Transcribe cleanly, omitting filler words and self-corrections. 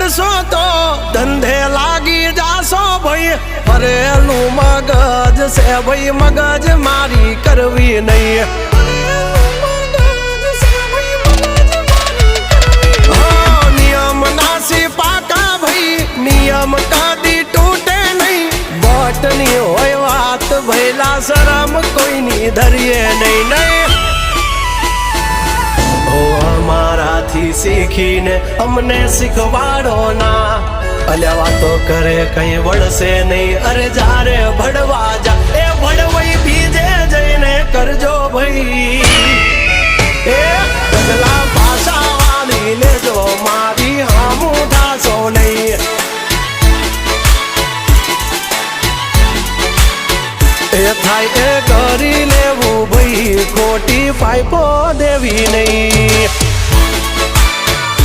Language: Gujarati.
કરશો તો ધંધે લાગી જાશો ભાઈ ભરેલું મગજ છે ભાઈ મગજ મારી કરવી નહીં નિયમ નાસી પાકા ભાઈ નિયમ કદી તૂટે નહીં બટની હોય વાત ભૈલા શરમ કોઈની ધરીએ નહીં નહીં અમારાથી શીખીને અમને શીખવાડો ના અલ્યા વાતો કરે કઈ વળશે નહીં અરે જારે ભડવા જા એ ભડવાઈ બીજે જઈને કરજો ભાઈ એ પગલા ભાષા વાળી લેજો મારી હામું થાશો નહીં એ થાય એ કરી લેવું ભાઈ ખોટી પાઇપો દેવી નહીં